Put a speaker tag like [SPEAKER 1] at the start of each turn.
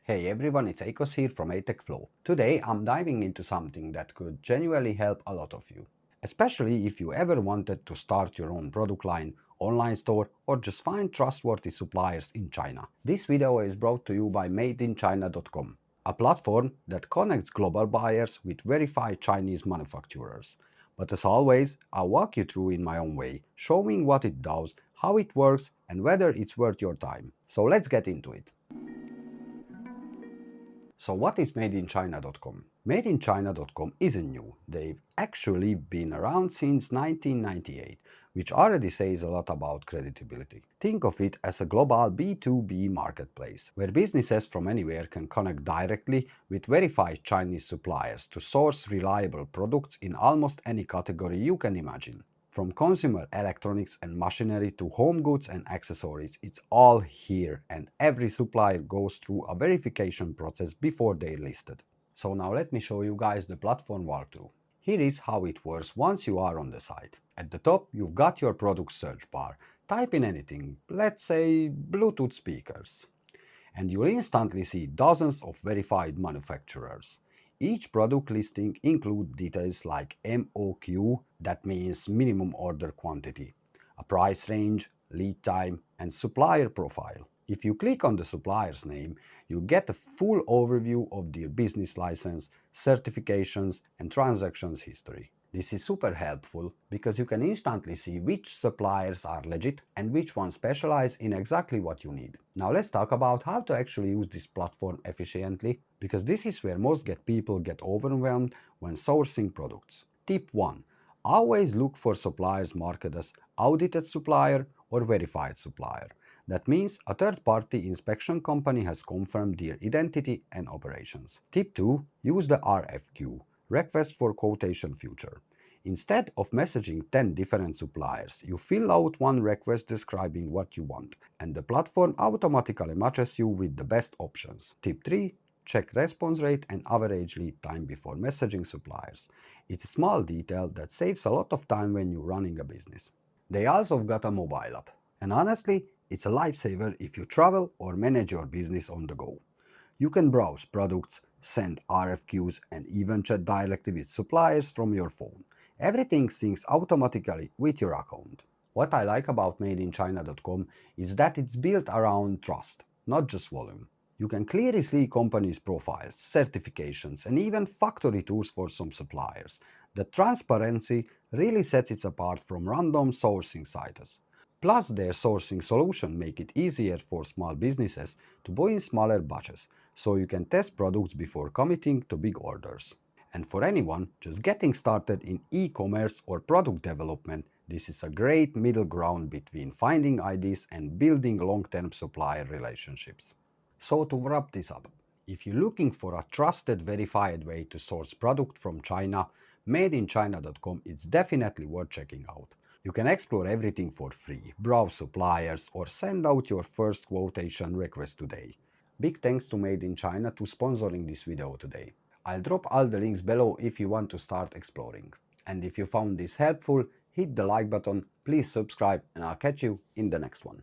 [SPEAKER 1] Hey everyone, it's Akos here from ATechFlow. Today I'm diving into something that could genuinely help a lot of you. Especially if you ever wanted to start your own product line, online store, or just find trustworthy suppliers in China. This video is brought to you by madeinchina.com, a platform that connects global buyers with verified Chinese manufacturers. But as always, I'll walk you through in my own way, showing what it does, how it works, and whether it's worth your time. So let's get into it. So what is madeinchina.com? Madeinchina.com isn't new. They've actually been around since 1998, which already says a lot about credibility. Think of it as a global B2B marketplace, where businesses from anywhere can connect directly with verified Chinese suppliers to source reliable products in almost any category you can imagine. From consumer electronics and machinery to home goods and accessories, it's all here, and every supplier goes through a verification process before they're listed. So now let me show you guys the platform walkthrough. Here is how it works once you are on the site. At the top, you've got your product search bar. Type in anything, let's say Bluetooth speakers, and you'll instantly see dozens of verified manufacturers. Each product listing includes details like MOQ, that means minimum order quantity, a price range, lead time, and supplier profile. If you click on the supplier's name, you get a full overview of their business license, certifications, and transactions history. This is super helpful because you can instantly see which suppliers are legit and which ones specialize in exactly what you need. Now let's talk about how to actually use this platform efficiently, because this is where most people get overwhelmed when sourcing products. Tip 1. Always look for suppliers marked as audited supplier or verified supplier. That means a third-party inspection company has confirmed their identity and operations. Tip 2. Use the RFQ, request for quotation feature. Instead of messaging 10 different suppliers, you fill out one request describing what you want, and the platform automatically matches you with the best options. Tip 3. Check response rate and average lead time before messaging suppliers. It's a small detail that saves a lot of time when you're running a business. They also got a mobile app, and honestly, it's a lifesaver if you travel or manage your business on the go. You can browse products, send RFQs, and even chat directly with suppliers from your phone. Everything syncs automatically with your account. What I like about madeinchina.com is that it's built around trust, not just volume. You can clearly see companies' profiles, certifications, and even factory tours for some suppliers. The transparency really sets it apart from random sourcing sites. Plus, their sourcing solution make it easier for small businesses to buy in smaller batches, so you can test products before committing to big orders. And for anyone just getting started in e-commerce or product development, this is a great middle ground between finding ideas and building long-term supplier relationships. So to wrap this up, if you're looking for a trusted, verified way to source product from China, madeinchina.com is definitely worth checking out. You can explore everything for free, browse suppliers, or send out your first quotation request today. Big thanks to Made in China to sponsoring this video today. I'll drop all the links below if you want to start exploring. And if you found this helpful, hit the like button, please subscribe, and I'll catch you in the next one.